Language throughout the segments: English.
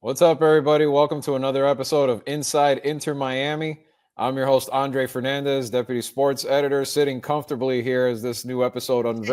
What's up, everybody? Welcome to another episode of Inside Inter Miami. I'm your host, Andre Fernandez, Deputy Sports Editor, sitting comfortably here as this new episode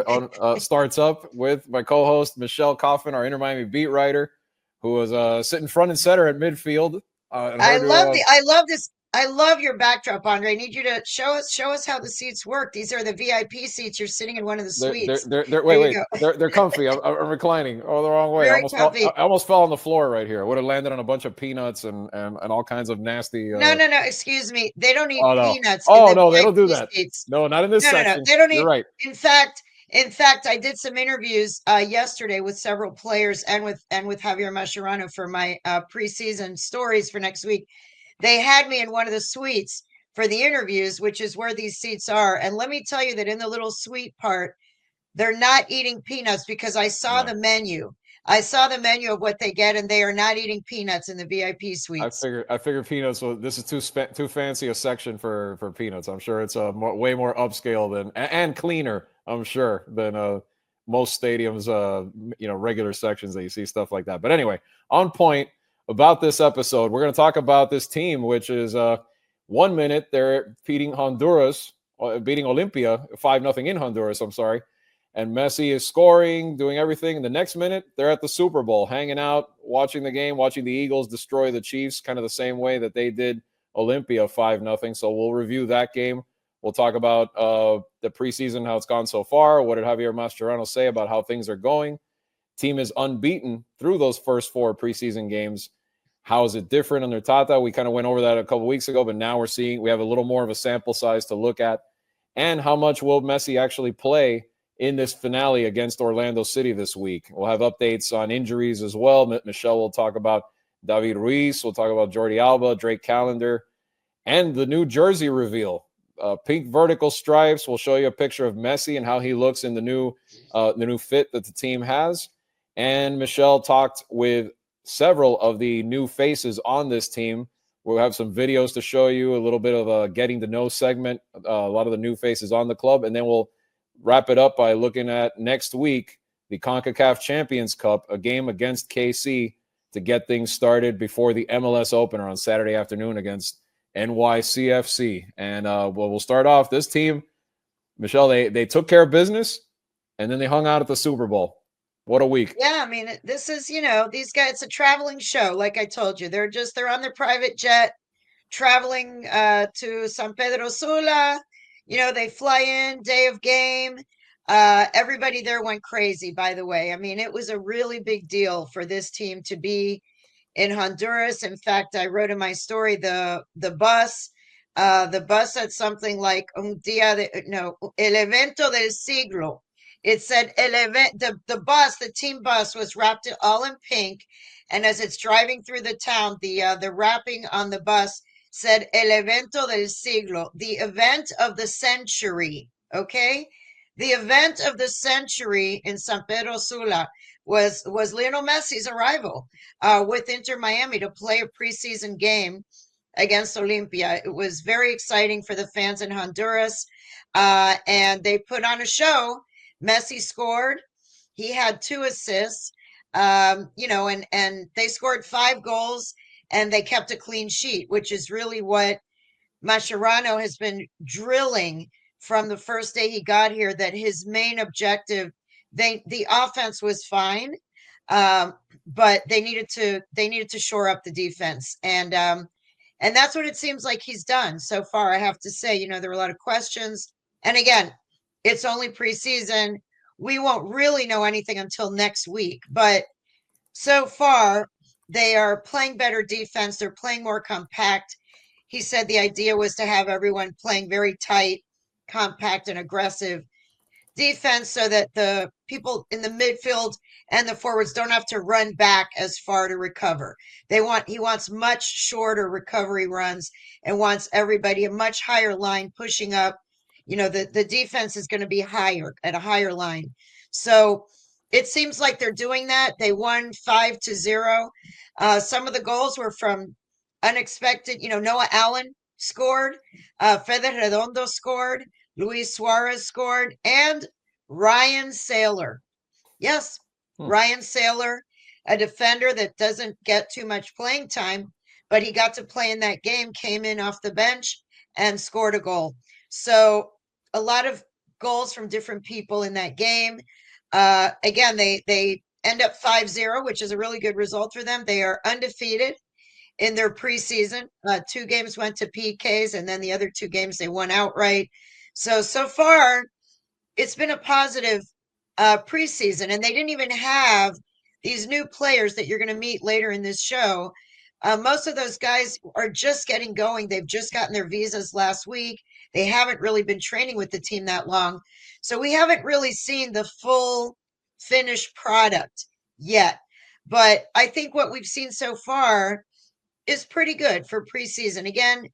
starts up with my co host, Michelle Coffin, our Inter Miami beat writer, who was sitting front and center at midfield. And I her love to, the I love this. I love your backdrop, Andre. I need you to show us how the seats work. These are the VIP seats. You're sitting in one of the suites. There wait, you wait. go. They're comfy. I'm reclining. Oh, the wrong way. Very comfy. I almost fell on the floor right here. I would have landed on a bunch of peanuts and all kinds of nasty. No, no, no. Excuse me. They don't eat Oh, no. peanuts in Oh, the no, they don't do VIP that. seats. No, not in this No, no, no. section. They don't You're eat. right. In fact, I did some interviews yesterday with several players and with Javier Mascherano for my preseason stories for next week. They had me in one of the suites for the interviews, which is where these seats are. And let me tell you that in the little suite part, they're not eating peanuts because I saw No. the menu. I saw the menu of what they get, and they are not eating peanuts in the VIP I suites. figured. I figured peanuts. So this is too fancy a section for peanuts. I'm sure it's way more upscale than and cleaner. I'm sure than most stadiums. Regular sections that you see stuff like that. But anyway, on point about this episode, we're going to talk about this team, which is 1 minute they're beating Olympia 5-0 in Honduras. I'm sorry. And Messi is scoring, doing everything. The next minute, they're at the Super Bowl, hanging out, watching the game, watching the Eagles destroy the Chiefs, kind of the same way that they did Olympia 5-0. So we'll review that game. We'll talk about the preseason, how it's gone so far. What did Javier Mascherano say about how things are going? Team is unbeaten through those first four preseason games. How is it different under Tata? We kind of went over that a couple weeks ago, but now we have a little more of a sample size to look at. And how much will Messi actually play in this finale against Orlando City this week? We'll have updates on injuries as well. Michelle will talk about David Ruiz. We'll talk about Jordi Alba, Drake Callender, and the new jersey reveal. Pink vertical stripes. We'll show you a picture of Messi and how he looks in the new fit that the team has. And Michelle talked with several of the new faces on this team. We'll have some videos to show you, a little bit of a getting to know segment, a lot of the new faces on the club, and then we'll wrap it up by looking at next week, the CONCACAF Champions Cup, a game against KC to get things started before the MLS opener on Saturday afternoon against NYCFC. And we'll start off this team. Michelle, they took care of business, and then they hung out at the Super Bowl. What a week. Yeah, I mean, this is, these guys, it's a traveling show. Like I told you, they're on their private jet traveling to San Pedro Sula. They fly in day of game. Everybody there went crazy, by the way. I mean, it was a really big deal for this team to be in Honduras. In fact, I wrote in my story the bus had something like el evento del siglo. It said the bus, the team bus was wrapped all in pink, and as it's driving through the town, the wrapping on the bus said el evento del siglo, the event of the century. Okay, the event of the century in San Pedro Sula was Lionel Messi's arrival with Inter Miami to play a preseason game against Olympia. It was very exciting for the fans in Honduras, and they put on a show. Messi scored. He had 2 assists, and they scored 5 goals, and they kept a clean sheet, which is really what Mascherano has been drilling from the first day he got here, that his main objective, the offense was fine, um, but they needed to shore up the defense, and that's what it seems like he's done so far. I have to say, there were a lot of questions, and again, it's only preseason. We won't really know anything until next week, but so far they are playing better defense. They're playing more compact. He said the idea was to have everyone playing very tight, compact, and aggressive defense so that the people in the midfield and the forwards don't have to run back as far to recover. He wants much shorter recovery runs and wants everybody a much higher line pushing up. The defense is going to be higher at a higher line. So it seems like they're doing that. They won 5-0. Some of the goals were from unexpected. Noah Allen scored, Fede Redondo scored, Luis Suarez scored, and Ryan Saylor. Yes, Hmm. Ryan Saylor. a defender that doesn't get too much playing time, but he got to play in that game, came in off the bench and scored a goal. So a lot of goals from different people in that game. Again, they end up 5-0, which is a really good result for them. They are undefeated in their preseason. 2 games went to PKs, and then the other 2 games they won outright. So far, it's been a positive preseason, and they didn't even have these new players that you're going to meet later in this show. Most of those guys are just getting going. They've just gotten their visas last week. They haven't really been training with the team that long. So we haven't really seen the full finished product yet. But I think what we've seen so far is pretty good for preseason. Again,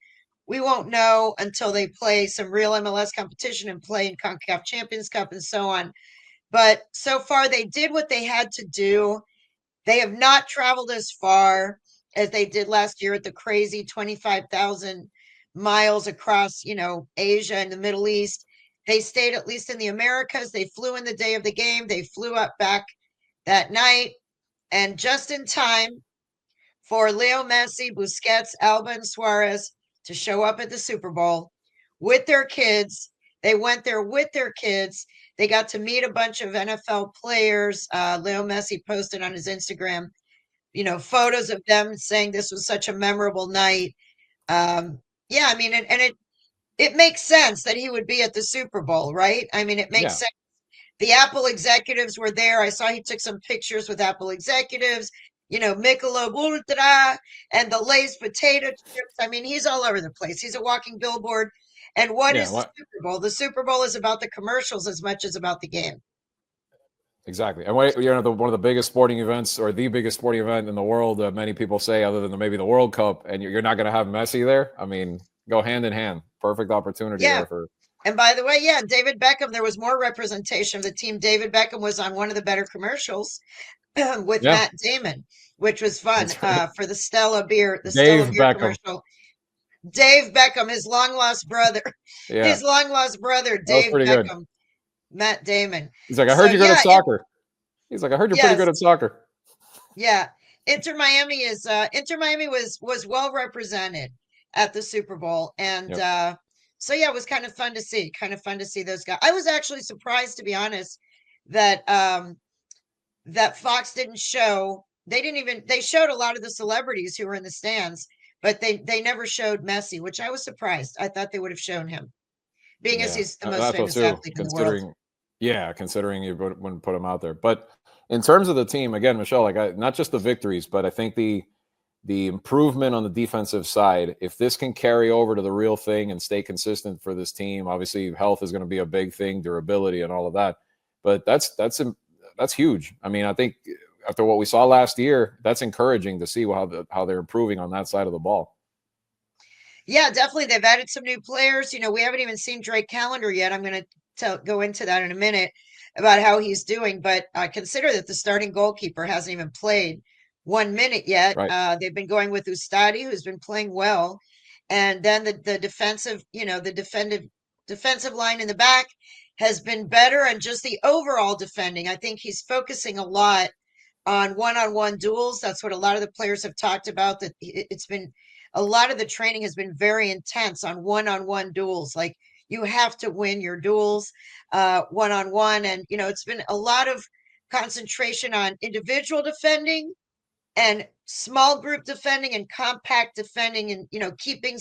we won't know until they play some real MLS competition and play in CONCACAF Champions Cup and so on. But so far, they did what they had to do. They have not traveled as far as they did last year at the crazy 25,000 miles across, Asia and the Middle East. They stayed at least in the Americas. They flew in the day of the game. They flew up back that night, and just in time for Leo Messi, Busquets, Alba, and Suarez to show up at the Super Bowl with their kids. They went there with their kids. They got to meet a bunch of NFL players. Leo Messi posted on his Instagram, photos of them saying this was such a memorable night. Yeah, I mean, and it makes sense that he would be at the Super Bowl, right? I mean, it makes Yeah. sense. The Apple executives were there. I saw he took some pictures with Apple executives, Michelob Ultra and the Lay's potato chips. I mean, he's all over the place. He's a walking billboard. And what Yeah. is the Super Bowl? The Super Bowl is about the commercials as much as about the game. Exactly. And one of the biggest sporting events, or the biggest sporting event in the world, many people say, other than maybe the World Cup, and you're not going to have Messi there. I mean, go hand in hand. Perfect opportunity Yeah. there for. And by the way, yeah, David Beckham, there was more representation of the team. David Beckham was on one of the better commercials with Yeah. Matt Damon, which was fun for the Stella beer, Dave Beckham. commercial. Dave Beckham, his long lost brother, Yeah. That was Dave pretty good. Beckham, Matt Damon. He's like, I So heard you're good at yeah, soccer. He's like, I heard you're pretty good yes, at soccer. yeah. Inter Miami was well represented at the Super Bowl, and Yep. so yeah, it was kind of fun to see. Kind of fun to see those guys. I was actually surprised, to be honest, that that Fox didn't show. They showed a lot of the celebrities who were in the stands, but they never showed Messi, which I was surprised. I thought they would have shown him, being as Yeah, he's the most I thought famous too. athlete in the world. Considering you wouldn't put him out there, but in terms of the team, again, Michelle, not just the victories, but I think the improvement on the defensive side. If this can carry over to the real thing and stay consistent for this team, obviously health is going to be a big thing, durability, and all of that. But that's huge. I mean, I think after what we saw last year, that's encouraging to see how they're improving on that side of the ball. Yeah, definitely. They've added some new players. We haven't even seen Drake Callender yet. I'm going to go into that in a minute about how he's doing. But consider that the starting goalkeeper hasn't even played 1 minute yet. Right. They've been going with Ustadi, who's been playing well, and then the defensive, defensive line in the back has been better, and just the overall defending. I think he's focusing a lot on one-on-one duels. That's what a lot of the players have talked about, that it's been a lot of the training has been very intense on one-on-one duels. Like, you have to win your duels one-on-one. And, it's been a lot of concentration on individual defending and small group defending and compact defending, and,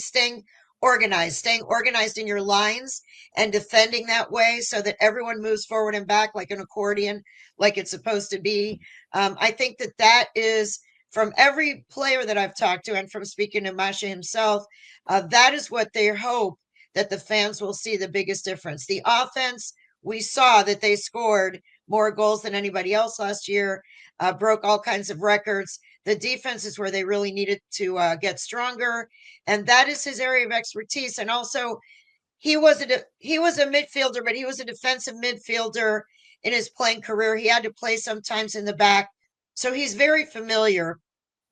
staying organized in your lines and defending that way so that everyone moves forward and back like an accordion, like it's supposed to be. I think that is, from every player that I've talked to and from speaking to Masha himself, that is what they hope that the fans will see the biggest difference. The offense, we saw that they scored more goals than anybody else last year, broke all kinds of records. The defense is where they really needed to get stronger, and that is his area of expertise. And also, he was a midfielder, but he was a defensive midfielder in his playing career. He had to play sometimes in the back, so he's very familiar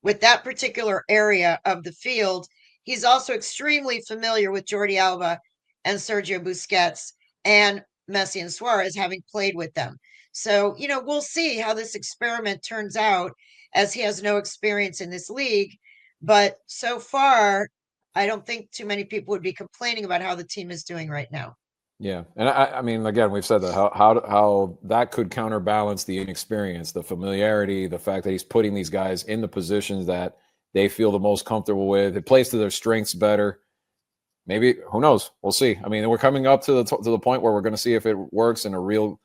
with that particular area of the field. He's also extremely familiar with Jordi Alba and Sergio Busquets and Messi and Suarez, having played with them. So, we'll see how this experiment turns out. as he has no experience in this league. But so far, I don't think too many people would be complaining about how the team is doing right now. Yeah, and I mean, again, we've said that how that could counterbalance the inexperience, the familiarity, the fact that he's putting these guys in the positions that they feel the most comfortable with. It plays to their strengths better. Maybe, who knows? We'll see. I mean, we're coming up to the point where we're going to see if it works in a real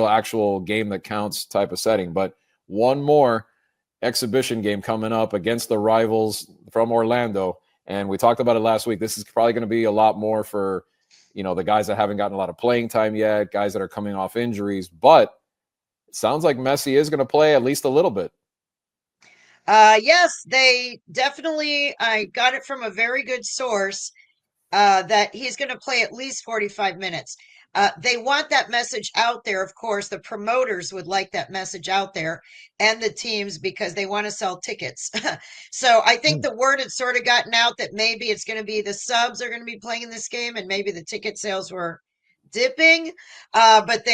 actual game that counts type of setting. But one more exhibition game coming up against the rivals from Orlando, and we talked about it last week. This is probably going to be a lot more for the guys that haven't gotten a lot of playing time yet, guys that are coming off injuries. But it sounds like Messi is going to play at least a little bit. Yes, they definitely. I got it from a very good source that he's going to play at least 45 minutes. They want that message out there. Of course, the promoters would like that message out there and the teams because they want to sell tickets. So I think the word had sort of gotten out that maybe it's going to be the subs are going to be playing in this game and maybe the ticket sales were dipping. But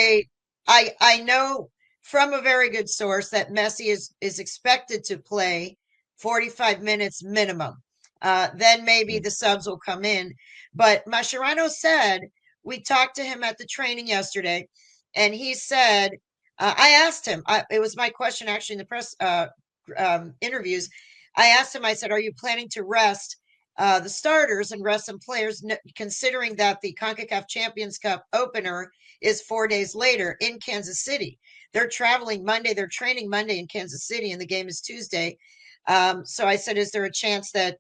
I know from a very good source that Messi is expected to play 45 minutes minimum. Then maybe the subs will come in. But Mascherano said, we talked to him at the training yesterday, and he said, I asked him, it was my question actually in the press interviews. I asked him, I said, are you planning to rest the starters and rest some players, considering that the CONCACAF Champions Cup opener is 4 days later in Kansas City? They're traveling Monday, they're training Monday in Kansas City, and the game is Tuesday. So I said, is there a chance that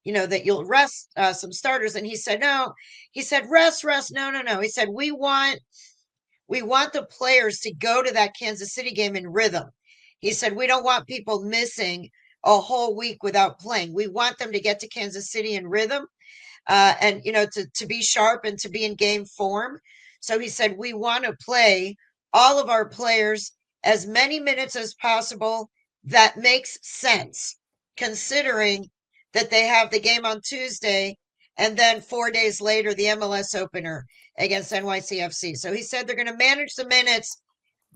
that you'll rest some starters? And he said, no. He said, rest. No. He said, we want the players to go to that Kansas City game in rhythm. He said, we don't want people missing a whole week without playing. We want them to get to Kansas City in rhythm and, to be sharp and to be in game form. So he said, we want to play all of our players as many minutes as possible. That makes sense, considering that they have the game on Tuesday and then 4 days later, the MLS opener against NYCFC. So he said they're going to manage the minutes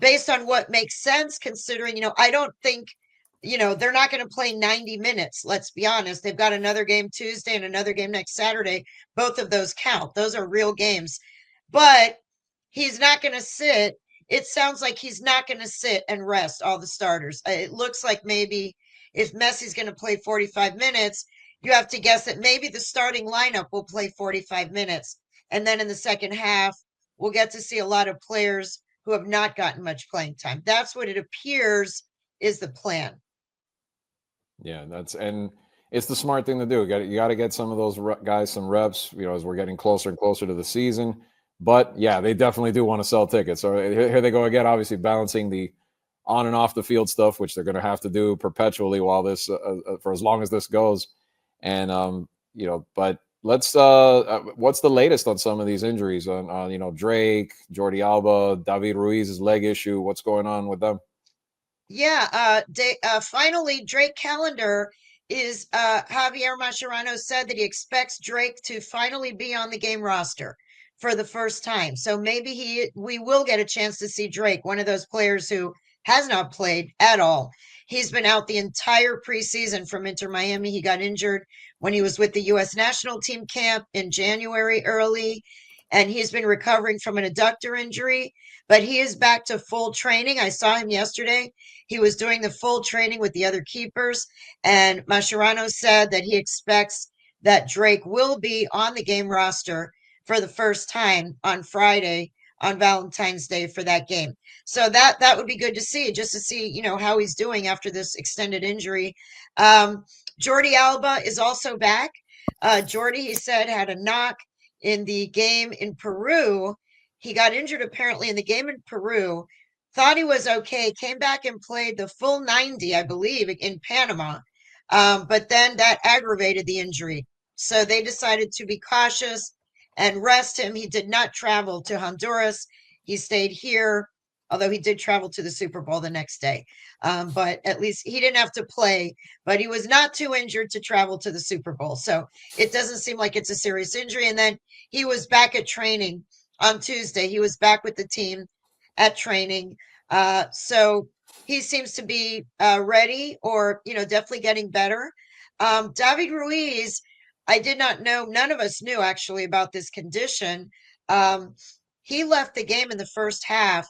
based on what makes sense, considering, I don't think, they're not going to play 90 minutes. Let's be honest. They've got another game Tuesday and another game next Saturday. Both of those count. Those are real games. But he's not going to sit. It sounds like he's not going to sit and rest all the starters. It looks like maybe if Messi's going to play 45 minutes, you have to guess that maybe the starting lineup will play 45 minutes. And then in the second half, we'll get to see a lot of players who have not gotten much playing time. That's what it appears is the plan. Yeah, and it's the smart thing to do. You got to get some of those guys some reps, as we're getting closer and closer to the season. But yeah, they definitely do want to sell tickets. So here they go again, obviously balancing the on and off the field stuff, which they're going to have to do perpetually while this for as long as this goes. And but let's what's the latest on some of these injuries on Drake, Jordi Alba, David Ruiz's leg issue? What's going on with them? Yeah, finally, Drake Callender is Javier Mascherano said that he expects Drake to finally be on the game roster for the first time. So maybe we will get a chance to see Drake, one of those players who has not played at all. He's been out the entire preseason from Inter Miami. He got injured when he was with the U.S. national team camp in January early, and he's been recovering from an adductor injury, but he is back to full training. I saw him yesterday. He was doing the full training with the other keepers, and Mascherano said that he expects that Drake will be on the game roster for the first time on Friday on Valentine's Day for that game. So that would be good to see, just to see, how he's doing after this extended injury. Jordi Alba is also back. Jordi, he said, had a knock in the game in Peru. He got injured apparently in the game in Peru, thought he was okay, came back and played the full 90, I believe, in Panama. But then that aggravated the injury. So they decided to be cautious and rest him. He did not travel to Honduras. He stayed here, although he did travel to the Super Bowl the next day. But at least he didn't have to play, but he was not too injured to travel to the Super Bowl. So it doesn't seem like it's a serious injury. And then he was back at training on Tuesday. He was back with the team at training. So he seems to be ready, or definitely getting better. David Ruiz, I did not know. None of us knew actually about this condition. Um, he left the game in the first half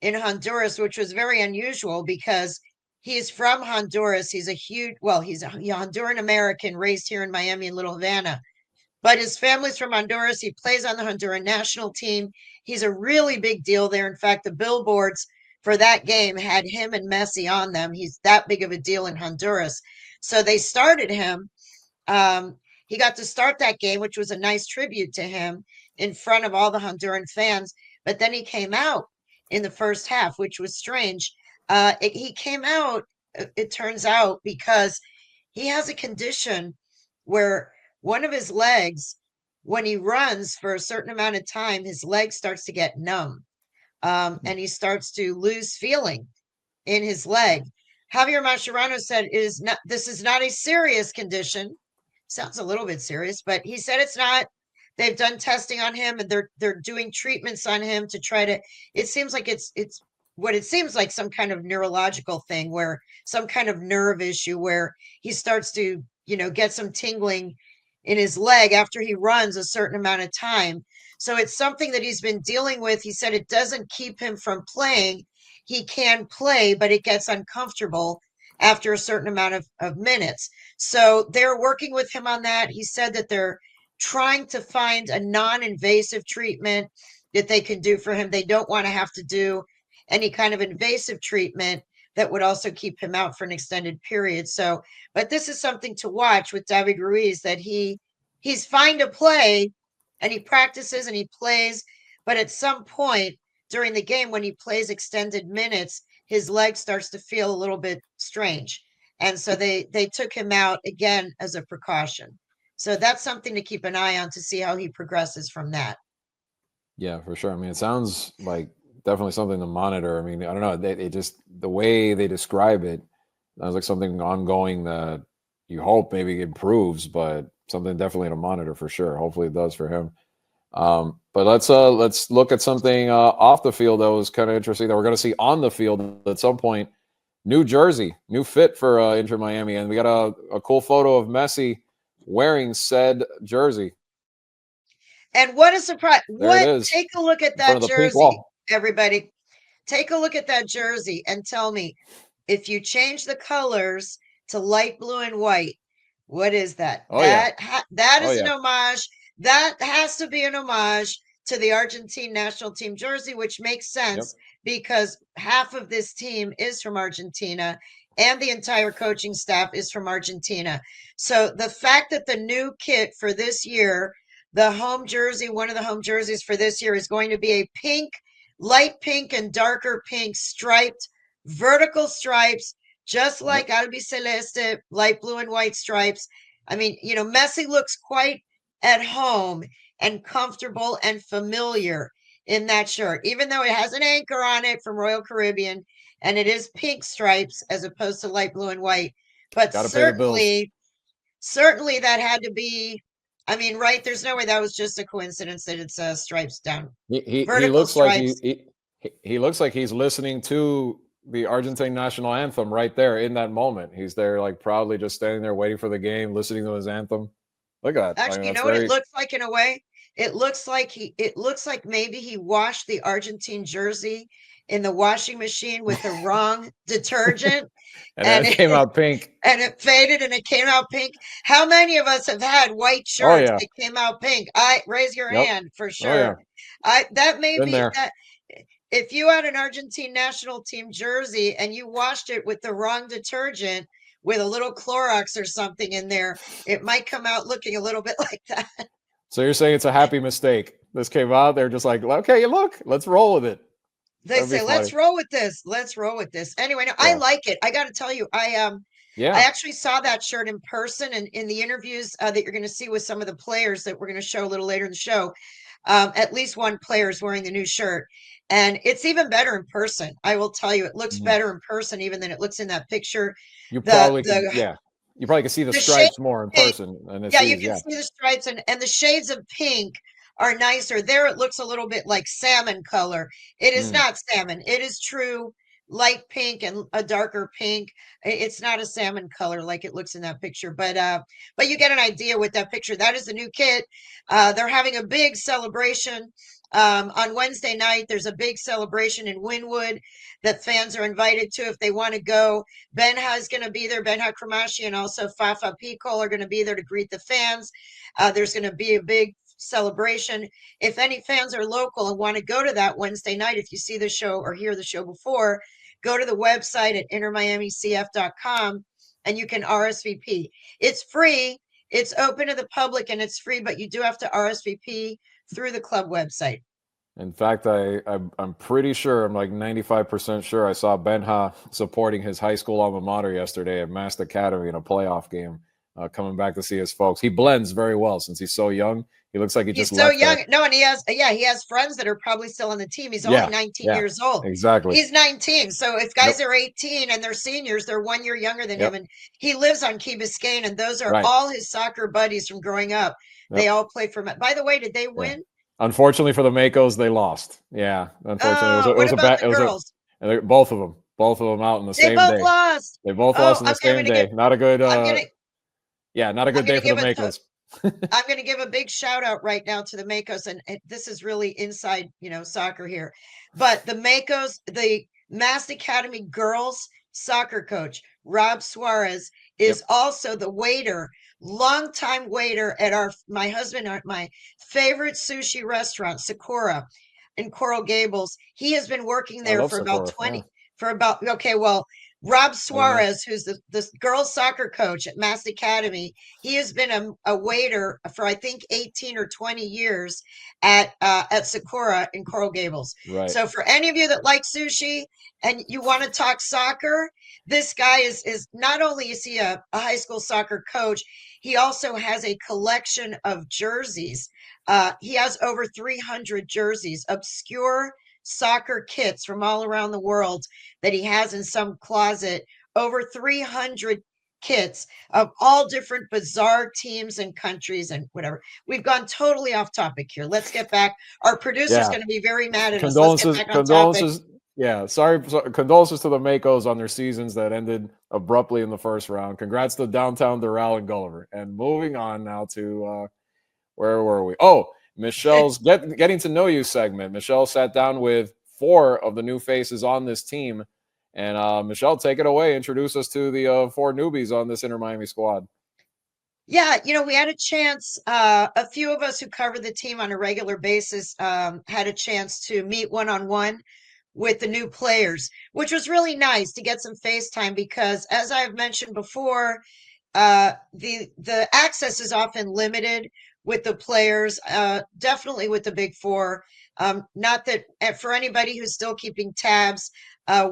in Honduras, which was very unusual because he's from Honduras. He's he's a Honduran American raised here in Miami and Little Havana, but his family's from Honduras. He plays on the Honduran national team. He's a really big deal there. In fact, the billboards for that game had him and Messi on them. He's that big of a deal in Honduras. So they started him. He got to start that game, which was a nice tribute to him in front of all the Honduran fans. But then he came out in the first half, which was strange. He came out, it turns out, because he has a condition where one of his legs, when he runs for a certain amount of time, his leg starts to get numb, and he starts to lose feeling in his leg. Javier Mascherano said, This is not a serious condition." Sounds a little bit serious, but he said it's not. They've done testing on him, and they're doing treatments on him to try to. It seems like it's what it seems like, some kind of neurological thing, where some kind of nerve issue where he starts to get some tingling in his leg after he runs a certain amount of time. So it's something that he's been dealing with. He said it doesn't keep him from playing. He can play, but it gets uncomfortable after a certain amount of minutes. So they're working with him on that. He said that they're trying to find a non-invasive treatment that they can do for him. They don't want to have to do any kind of invasive treatment that would also keep him out for an extended period. So, but this is something to watch with David Ruiz, that he's fine to play, and he practices and he plays, but at some point during the game, when he plays extended minutes, his leg starts to feel a little bit strange. And so they took him out again as a precaution. So that's something to keep an eye on to see how he progresses from that. Yeah, for sure. I mean, it sounds like definitely something to monitor. I mean, I don't know. They just, the way they describe it sounds like something ongoing that you hope maybe improves, but something definitely to monitor for sure. Hopefully it does for him. But let's look at something off the field that was kind of interesting that we're going to see on the field at some point. New jersey, new fit for Inter Miami, and we got a cool photo of Messi wearing said jersey. And what a surprise. There it is, Take a look at in front that of the pink jersey, wall. everybody. Take a look at that jersey and tell me, if you change the colors to light blue and white, what is that? Oh yeah, That oh is an yeah. homage. That has to be an homage to the Argentine national team jersey, which makes Yep, sense because half of this team is from Argentina and the entire coaching staff is from Argentina. So the fact that the new kit for this year, the home jersey, one of the home jerseys for this year, is going to be a pink, light pink and darker pink striped vertical stripes, just like yep. Albi Celeste, light blue and white stripes. I mean, Messi looks quite at home and comfortable and familiar in that shirt, even though it has an anchor on it from Royal Caribbean and it is pink stripes as opposed to light blue and white. But Got to pay the bills. certainly that had to be, I mean, right? There's no way that was just a coincidence that it's stripes down, He vertical looks like stripes. he looks like he's listening to the Argentine national anthem right there in that moment. He's there, like proudly just standing there waiting for the game, listening to his anthem. Look at that. I mean, Actually, you that's know what it very. looks like in a way? It looks like maybe he washed the Argentine jersey in the washing machine with the wrong detergent And and then it came it out pink. and it faded and it came out pink. How many of us have had white Oh shirts yeah. that came out pink? I raise your Yep. hand for Oh sure. yeah. I that may Been be there. that if you had an Argentine national team jersey and you washed it with the wrong detergent with a little Clorox or something in there, it might come out looking a little bit like that. So you're saying it's a happy mistake? This came out. They're just like, okay, look, let's roll with it. They That'd be say, funny. let's roll with this. Let's roll with this. Anyway, no, I Yeah. like it. I got to tell you, I Yeah. actually saw that shirt in person and in the interviews that you're going to see with some of the players that we're going to show a little later in the show. At least one player is wearing the new shirt, and it's even better in person. I will tell you, it looks Mhm. better in person even than it looks in that picture. You The probably could. the Yeah. You probably could see the the shade, stripes more in person, and it's yeah, you these. can Yeah. see the stripes and the shades of pink are nicer. There it looks a little bit like salmon color. It is Mm. not salmon. It is true light pink and a darker pink. It's not a salmon color like it looks in that picture, but you get an idea with that picture. That is the new kit. They're having a big celebration. On Wednesday night, there's a big celebration in Wynwood that fans are invited to if they want to go. Benha is going to be there. Benha Kramashi and also Fafa Pico are going to be there to greet the fans. There's going to be a big celebration. If any fans are local and want to go to that Wednesday night, if you see the show or hear the show before, go to the website at intermiamicf.com and you can RSVP. It's free. It's open to the public and it's free, but you do have to RSVP through the club website. In fact, I'm pretty sure, I'm like 95% sure I saw Benha supporting his high school alma mater yesterday at Mast Academy in a playoff game, coming back to see his folks. He blends very well since he's so young. He looks like he's just so left young. No, and he has friends that are probably still on the team. He's only 19 years old. Exactly. He's 19. So if guys are 18 and they're seniors, they're 1 year younger than him. And he lives on Key Biscayne, and those are all his soccer buddies from growing up. They all play for him. By the way, did they win? Unfortunately for the Makos, they lost. Yeah, unfortunately, it was a bad. Girls? Both of them out in the same day. Lost. They both lost in the same day. Not a good. Not a good day for the Makos. I'm going to give a big shout out right now to the Makos, and this is really inside, soccer here. But the Makos, the Mast Academy girls soccer coach, Rob Suarez, is also the waiter, longtime waiter at my favorite sushi restaurant, Sakura, in Coral Gables. He has been working there for about 20. Rob Suarez, who's the girls soccer coach at Mast Academy, he has been a waiter for I think 18 or 20 years at Sakura in Coral Gables. Right. So for any of you that like sushi and you want to talk soccer, this guy is not only is he a high school soccer coach, he also has a collection of jerseys. He has over 300 jerseys, obscure soccer kits from all around the world that he has in some closet. Over 300 kits of all different bizarre teams and countries and whatever. We've gone totally off topic here. Let's get back. Our producer's going to be very mad at us. Let's get back on topic. Yeah, sorry. Condolences to the Makos on their seasons that ended abruptly in the first round. Congrats to Downtown Doral and Gulliver. And moving on now to where were we? Oh, Michelle's getting to know you segment. Michelle sat down with 4 of the new faces on this team. And Michelle, take it away. Introduce us to the 4 newbies on this Inter Miami squad. Yeah, we had a chance. A few of us who cover the team on a regular basis had a chance to meet one-on-one with the new players, which was really nice to get some FaceTime because, as I've mentioned before, the access is often limited with the players, definitely with the big 4. Not that for anybody who's still keeping tabs,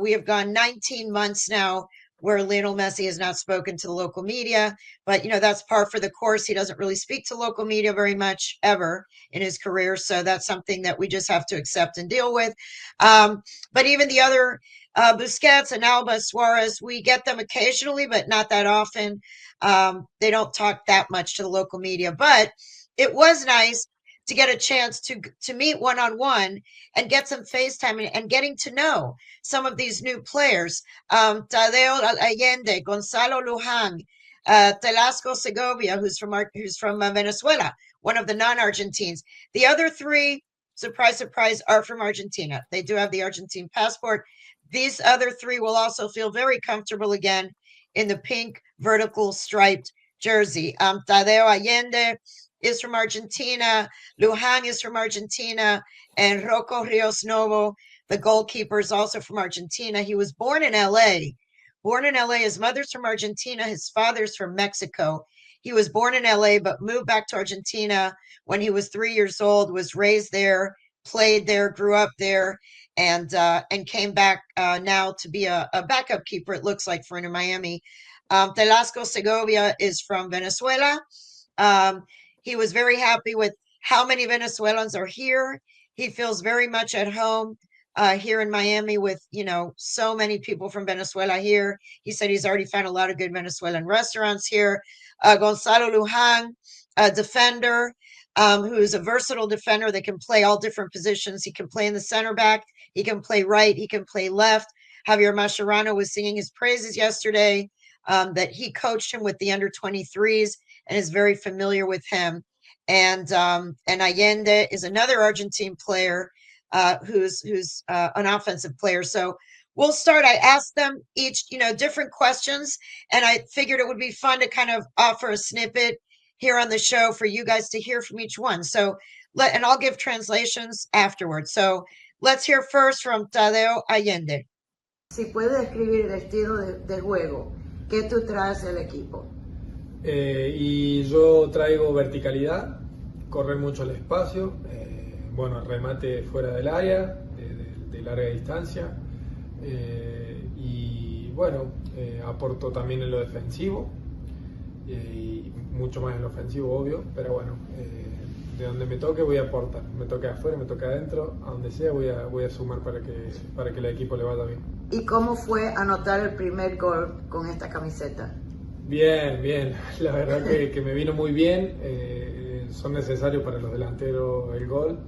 we have gone 19 months now where Lionel Messi has not spoken to the local media, but that's par for the course. He doesn't really speak to local media very much ever in his career. So that's something that we just have to accept and deal with. But even the other Busquets and Alba, Suarez, we get them occasionally, but not that often. They don't talk that much to the local media, but it was nice to get a chance to meet one-on-one and get some FaceTime and getting to know some of these new players. Tadeo Allende, Gonzalo Lujan, Tasco Segovia, who's from Venezuela, one of the non-Argentines. The other 3, surprise, surprise, are from Argentina. They do have the Argentine passport. These other 3 will also feel very comfortable again in the pink vertical striped jersey. Tadeo Allende is from Argentina. Lujan is from Argentina. And Roco Resnonovo, the goalkeeper, is also from Argentina. He was born in L.A. His mother's from Argentina. His father's from Mexico. He was born in L.A. but moved back to Argentina when he was 3 years old, was raised there, played there, grew up there, and came back now to be a backup keeper, it looks like, for Inter Miami. Tasco Segovia is from Venezuela. He was very happy with how many Venezuelans are here. He feels very much at home here in Miami with, so many people from Venezuela here. He said he's already found a lot of good Venezuelan restaurants here. Gonzalo Lujan, a defender, who is a versatile defender that can play all different positions. He can play in the center back. He can play right. He can play left. Javier Mascherano was singing his praises yesterday, that he coached him with the under 23s and is very familiar with him. And Allende is another Argentine player who's an offensive player. So we'll start. I asked them each, different questions, and I figured it would be fun to kind of offer a snippet here on the show for you guys to hear from each one. So and I'll give translations afterwards. So let's hear first from Tadeo Allende. Si puedes describir el estilo de juego que tú traes al equipo. Y yo traigo verticalidad, correr mucho el espacio, remate fuera del área, de larga distancia, aporto también en lo defensivo, y mucho más en lo ofensivo, obvio, pero de donde me toque voy a aportar, me toque afuera, me toque adentro, a donde sea voy a sumar para que el equipo le vaya bien. ¿Y cómo fue anotar el primer gol con esta camiseta? Bien, la verdad que me vino muy bien, son necesarios para los delanteros el gol,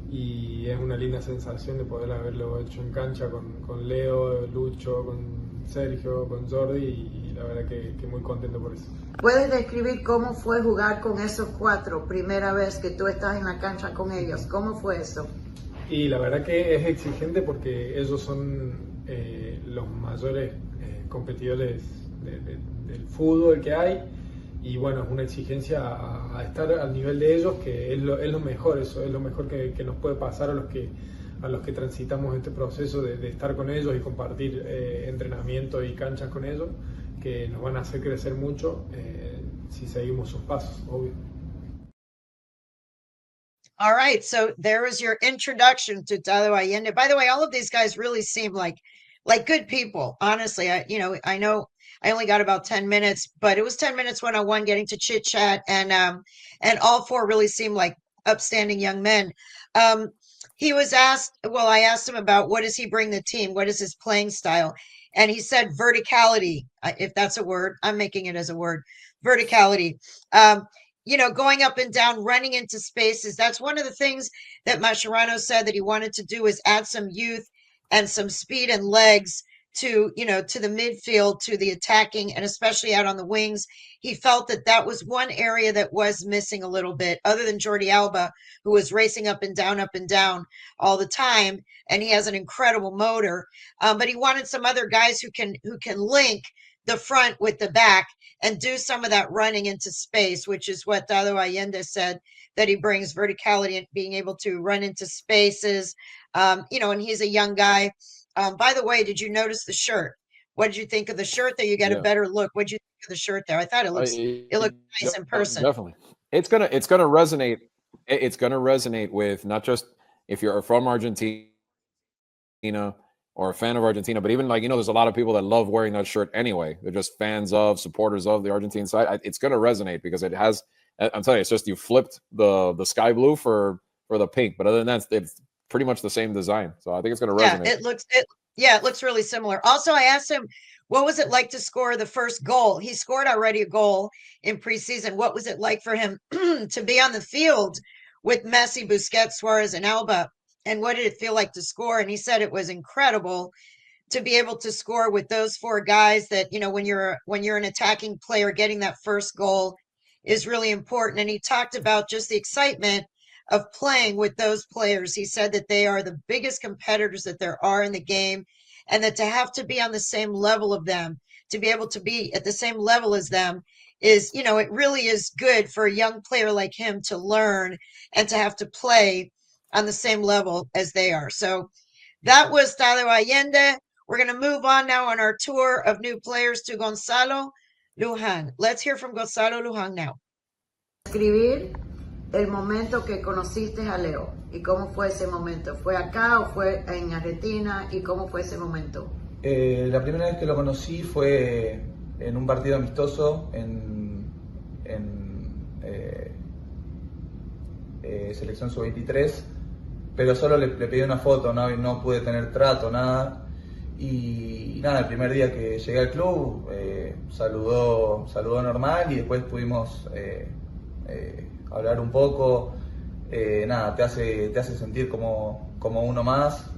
y es una linda sensación de poder haberlo hecho en cancha con Leo, Lucho, con Sergio, con Jordi, y la verdad que muy contento por eso. ¿Puedes describir cómo fue jugar con esos cuatro, primera vez que tú estás en la cancha con ellos? ¿Cómo fue eso? Y la verdad que es exigente porque ellos son los mayores competidores del fútbol que hay, y es una exigencia a estar al nivel de ellos, que es lo mejor, eso es lo mejor que nos puede pasar a los que transitamos este proceso de estar con ellos y compartir entrenamiento y canchas con ellos, que nos van a hacer crecer mucho si seguimos sus pasos, obvio. All right, so there was your introduction to Tadeo Allende. By the way, all of these guys really seem like good people. Honestly, I know I only got about 10 minutes, but it was 10 minutes one-on-one, getting to chit chat, and all four really seemed like upstanding young men. He was asked, I asked him about what does he bring the team? What is his playing style? And he said verticality, if that's a word. I'm making it as a word, verticality. Going up and down, running into spaces. That's one of the things that Mascherano said that he wanted to do, is add some youth and some speed and legs to the midfield, to the attacking, and especially out on the wings. He felt that was one area that was missing a little bit, other than Jordi Alba, who was racing up and down all the time, and he has an incredible motor. But he wanted some other guys who can link the front with the back and do some of that running into space, which is what Tadeo Allende said, that he brings verticality and being able to run into spaces. And he's a young guy. By the way, did you notice the shirt? What did you think of the shirt there? You got a better look. What did you think of the shirt there? I thought it looked nice in person. Definitely. It's gonna resonate. It's gonna resonate with not just if you're from Argentina or a fan of Argentina, but even there's a lot of people that love wearing that shirt anyway. They're just fans of, supporters of the Argentine side. It's gonna resonate because it has. I'm telling you, it's just you flipped the sky blue for the pink, but other than that, it's pretty much the same design. So I think it's going to resonate. It looks really similar. Also, I asked him, what was it like to score the first goal? He scored already a goal in preseason. What was it like for him to be on the field with Messi, Busquets, Suarez, and Alba? And what did it feel like to score? And he said it was incredible to be able to score with those four guys. That when you're an attacking player, getting that first goal is really important. And he talked about just the excitement of playing with those players. He said that they are the biggest competitors that there are in the game, and that to have to be on the same level of them, to be able to be at the same level as them is, it really is good for a young player like him to learn and to have to play on the same level as they are. So that was Tadeo Allende. We're going to move on now on our tour of new players to Gonzalo Luján. Let's hear from Gonzalo Luján now. Escribir el momento que conociste a Leo y cómo fue ese momento. ¿Fue acá o fue en Argentina? ¿Y cómo fue ese momento? La primera vez que lo conocí fue en un partido amistoso en selección sub-23, pero solo le pedí una foto, no pude tener trato, nada. Y nada, el primer día que llegué al club saludó normal, y después pudimos hablar un poco. Te hace sentir como uno más,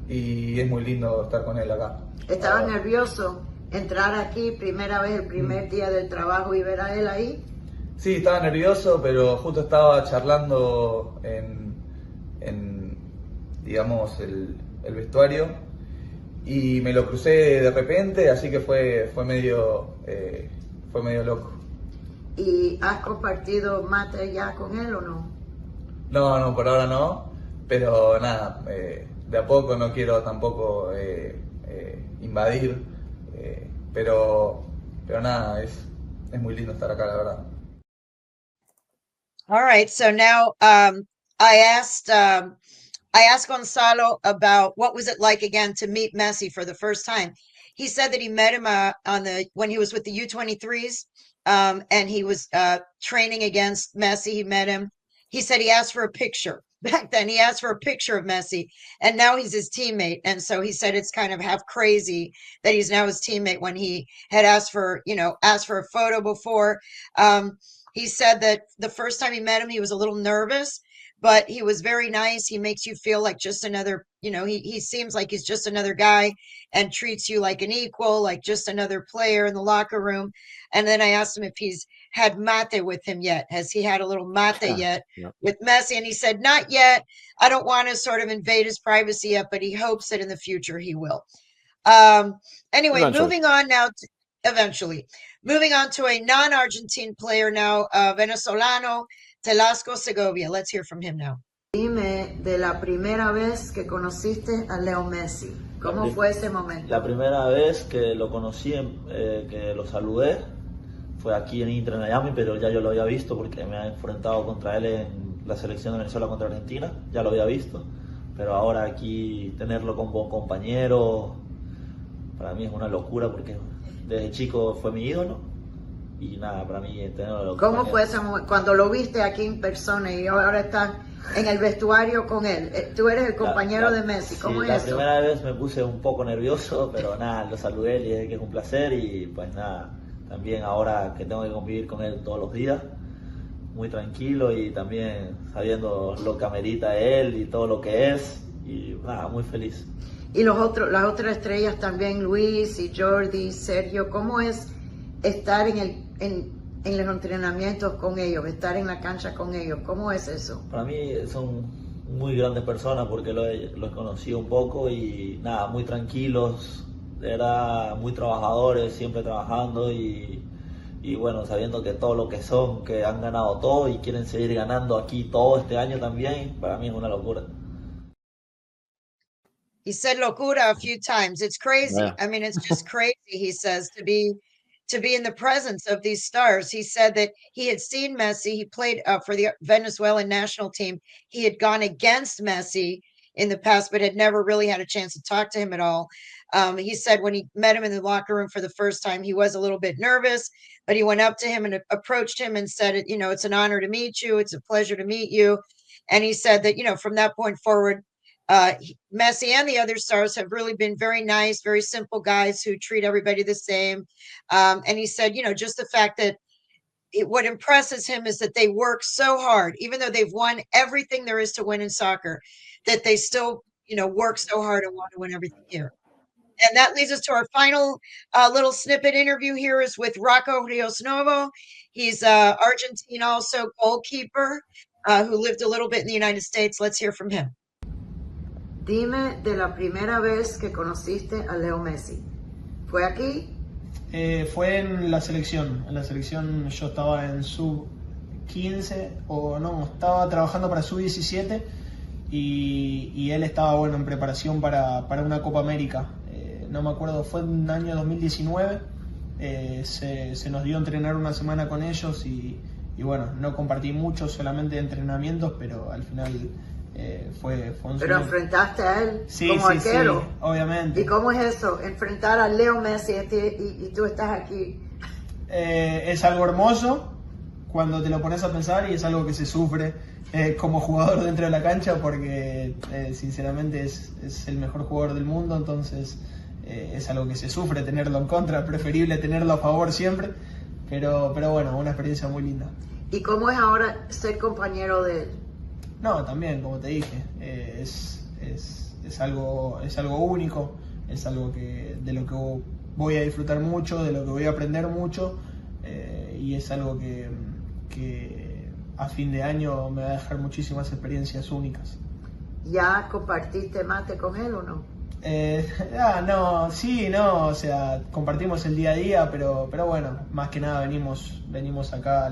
y es muy lindo estar con él acá. ¿Estabas Ahora, nervioso entrar aquí, primera vez, el primer día del trabajo y ver a él ahí? sí, estaba nervioso, pero justo estaba charlando digamos, el vestuario y me lo crucé de repente, así que fue medio loco. ¿Y has compartido mate ya con él o no? No, por ahora no, pero nada, de a poco no quiero tampoco invadir, pero nada, es muy lindo estar acá, la verdad. All right. So now I asked Gonzalo about what was it like again to meet Messi for the first time. He said that he met him when he was with the U23s, and he was training against Messi. He met him. He said he asked for a picture. Back then, he asked for a picture of Messi, and now he's his teammate. And so he said it's kind of half crazy that he's now his teammate when he had asked for a photo before. He said that the first time he met him, he was a little nervous, but he was very nice. He makes you feel like just another, he seems like he's just another guy and treats you like an equal, like just another player in the locker room. And then I asked him if he's had mate with him yet. Has he had a little mate yet with Messi? And he said, not yet. I don't want to sort of invade his privacy yet, but he hopes that in the future he will. Anyway, Eventually. moving on now, eventually. Moving on to a non-Argentine player now, venezolano, Tasco Segovia. Let's hear from him now. Dime de la primera vez que conociste a Leo Messi. ¿Cómo fue ese momento? La primera vez que lo conocí, que lo saludé, fue aquí en Inter Miami, pero ya yo lo había visto porque me he enfrentado contra él en la selección de Venezuela contra Argentina, ya lo había visto, pero ahora aquí tenerlo como compañero, para mí es una locura porque desde chico fue mi ídolo y nada, para mí tenerlo. ¿Cómo fue ese momento cuando lo viste aquí en persona y ahora estás en el vestuario con él? Tú eres el compañero de Messi, ¿cómo es la eso? La primera vez me puse un poco nervioso, pero nada, lo saludé, le dije que es un placer y pues nada, también ahora que tengo que convivir con él todos los días, muy tranquilo y también sabiendo lo que amerita él y todo lo que es y nada, muy feliz. Y las otras estrellas también, Luis y Jordi, Sergio, ¿cómo es estar en los entrenamientos con ellos, estar en la cancha con ellos? ¿Cómo es eso? Para mí son muy grandes personas porque los he conocido un poco y nada, muy tranquilos, era muy trabajadores, siempre trabajando y bueno, sabiendo que todo lo que son, que han ganado todo y quieren seguir ganando aquí todo este año también, para mí es una locura. He said locura a few times. It's crazy. Yeah. I mean, it's just crazy, he says, to be in the presence of these stars. He said that he had seen Messi. He played for the Venezuelan national team. He had gone against Messi in the past, but had never really had a chance to talk to him at all. He said when he met him in the locker room for the first time, he was a little bit nervous, but he went up to him and approached him and said, it's an honor to meet you. It's a pleasure to meet you. And he said that, from that point forward, Messi and the other stars have really been very nice, very simple guys who treat everybody the same. And he said, just the fact that what impresses him is that they work so hard, even though they've won everything there is to win in soccer, that they still, work so hard and want to win everything here. And that leads us to our final little snippet interview here is with Roco Resnonovo. He's Argentine also goalkeeper who lived a little bit in the United States. Let's hear from him. Dime de la primera vez que conociste a Leo Messi. ¿Fue aquí? Fue en la selección. En la selección yo estaba en sub-15 estaba trabajando para sub-17 y él estaba en preparación para una Copa América. No me acuerdo, fue en el año 2019. Se nos dio a entrenar una semana con ellos y bueno, no compartí mucho, solamente entrenamientos, pero al final fue un ¿Pero sueño. enfrentaste a él Sí, como arquero? Sí, obviamente. ¿Y cómo es eso? Enfrentar a Leo Messi y tú estás aquí. Es algo hermoso cuando te lo pones a pensar y es algo que se sufre como jugador dentro de la cancha porque sinceramente es el mejor jugador del mundo, entonces es algo que se sufre tenerlo en contra, preferible tenerlo a favor siempre, pero bueno, una experiencia muy linda. ¿Y cómo es ahora ser compañero de él? No, también, como te dije, es es algo único, es algo de lo que voy a disfrutar mucho, de lo que voy a aprender mucho, y es algo que a fin de año me va a dejar muchísimas experiencias únicas. ¿Ya compartiste mate con él o no? No, sí, no, o sea, compartimos el día a día, pero bueno, más que nada venimos acá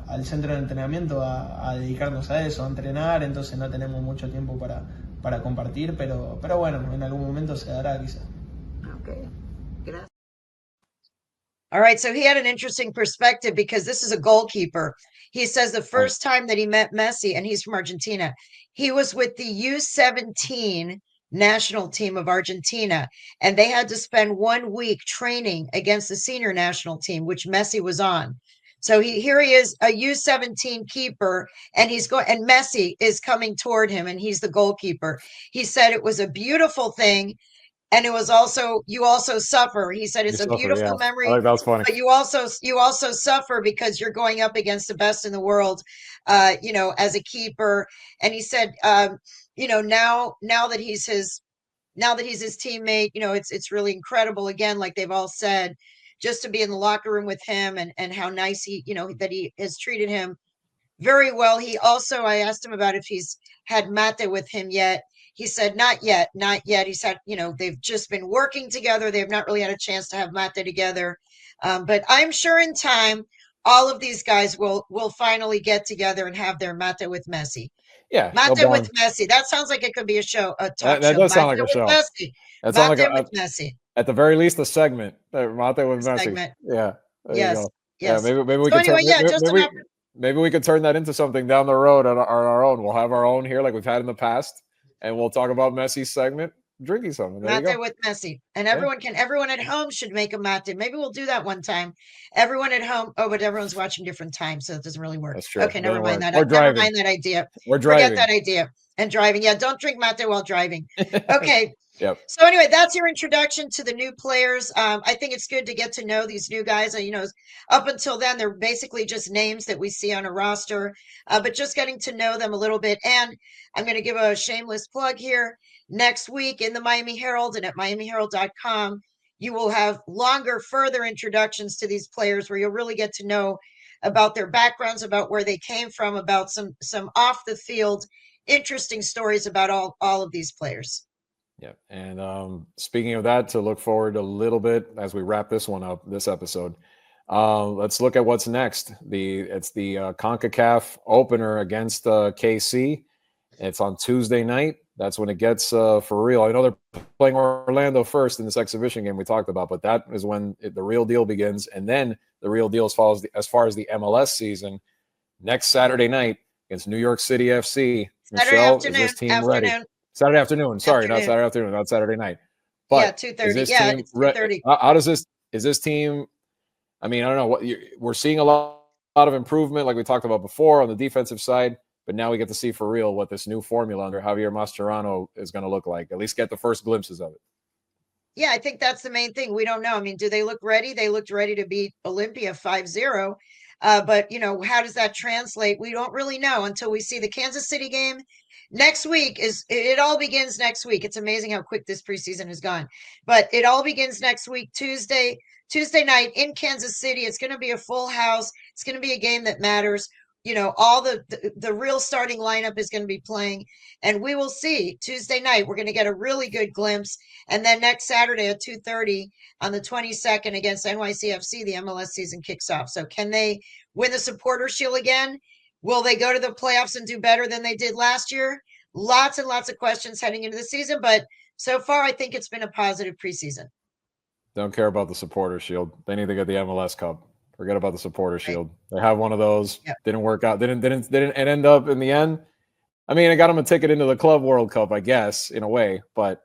al centro de entrenamiento a dedicarnos a eso, a entrenar, entonces no tenemos mucho tiempo para compartir, pero bueno, en algún momento se dará quizá. Ok, gracias. All right, so he had an interesting perspective because this is a goalkeeper. He says the first time that he met Messi, and he's from Argentina, he was with the U17 national team of Argentina, and they had to spend 1 week training against the senior national team, which Messi was on. So here he is, a U17 keeper, and and Messi is coming toward him, and he's the goalkeeper. He said it was a beautiful thing. And it was also, you also suffer. He said it's a beautiful memory, I think that's funny. but you also suffer because you're going up against the best in the world, as a keeper. And he said, now that he's his teammate, it's really incredible again, like they've all said, just to be in the locker room with him and how nice that he has treated him very well. I asked him about if he's had mate with him yet. He said, not yet. He said, they've just been working together. They've not really had a chance to have mate together. But I'm sure in time, all of these guys will finally get together and have their mate with Messi. Yeah. Mate with Messi. That sounds like it could be a show, a talk that show. does sound like a with show. Messi. That sounds Mate like with Messi. at the very least, a segment. Mate with Messi. Segment. Yeah. There Yes. you go. Yes. Yeah, maybe we So could anyway, maybe we could turn that into something down the road on our own. We'll have our own here like we've had in the past, and we'll talk about Messi's segment, drinking something. There you mate go. with Messi. And everyone at home should make a mate. Maybe we'll do that one time. Everyone at home. Oh, but everyone's watching different times, so it doesn't really work. That's true. Okay, never mind that. We're driving. Never mind that idea. We're driving. Forget that idea. And driving. Yeah, don't drink mate while driving. Okay. Yep. So anyway, that's your introduction to the new players. I think it's good to get to know these new guys. Up until then, they're basically just names that we see on a roster, but just getting to know them a little bit. And I'm going to give a shameless plug here. Next week in the Miami Herald and at miamiherald.com, you will have longer, further introductions to these players where you'll really get to know about their backgrounds, about where they came from, about some off the field interesting stories about all of these players. Yeah. And speaking of that, to look forward a little bit as we wrap this one up, this episode, let's look at what's next. It's the CONCACAF opener against KC. It's on Tuesday night. That's when it gets for real. I know they're playing Orlando first in this exhibition game we talked about, but that is when the real deal begins. And then the real deal as far as the MLS season, next Saturday night against New York City FC. Michelle, is this team ready? Saturday afternoon. Sorry, not Saturday afternoon, not Saturday night. But 2:30. Yeah, it's 2:30. How does this team? I mean, I don't know. We're seeing a lot of improvement, like we talked about before, on the defensive side. But now we get to see for real what this new formula under Javier Mascherano is going to look like. At least get the first glimpses of it. Yeah, I think that's the main thing. We don't know. I mean, do they look ready? They looked ready to beat Olympia 5-0. But, how does that translate? We don't really know until we see the Kansas City game. Next week it all begins next week. It's amazing how quick this preseason has gone, but it all begins next week, Tuesday night in Kansas City. It's going to be a full house. It's going to be a game that matters. All the real starting lineup is going to be playing, and we will see Tuesday night. We're going to get a really good glimpse. And then next Saturday at 2:30 on the 22nd against NYCFC, the MLS season kicks off. So can they win the Supporter Shield again? Will they go to the playoffs and do better than they did last year? Lots and lots of questions heading into the season, but so far I think it's been a positive preseason. Don't care about the Supporter Shield. They need to get the MLS Cup. Forget about the Supporter Shield. They have one of those. Yep. Didn't work out. Didn't end up in the end. I mean, it got them a ticket into the Club World Cup, I guess, in a way, but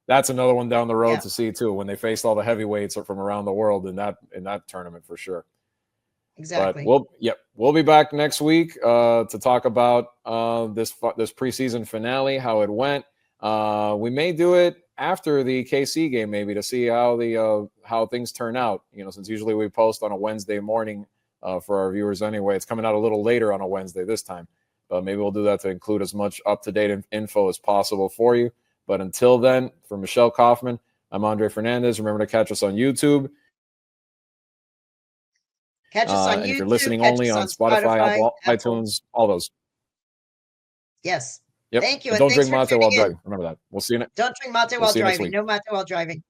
that's another one down the road to see too when they faced all the heavyweights from around the world in that tournament for sure. Exactly. But we'll be back next week to talk about this preseason finale, how it went. We may do it after the KC game, maybe, to see how things turn out. Since usually we post on a Wednesday morning for our viewers anyway. It's coming out a little later on a Wednesday this time. Maybe we'll do that to include as much up-to-date info as possible for you. But until then, for Michelle Kaufman, I'm Andre Fernandez. Remember to catch us on YouTube. Catch us on and YouTube. if you're listening catch only us on Spotify, Apple, iTunes, all those. Yes. Yep. Thank you. And And don't thanks drink for mate while tuning in. driving. Remember that. We'll see you next. Don't drink mate We'll while see you next driving. week. No mate while driving.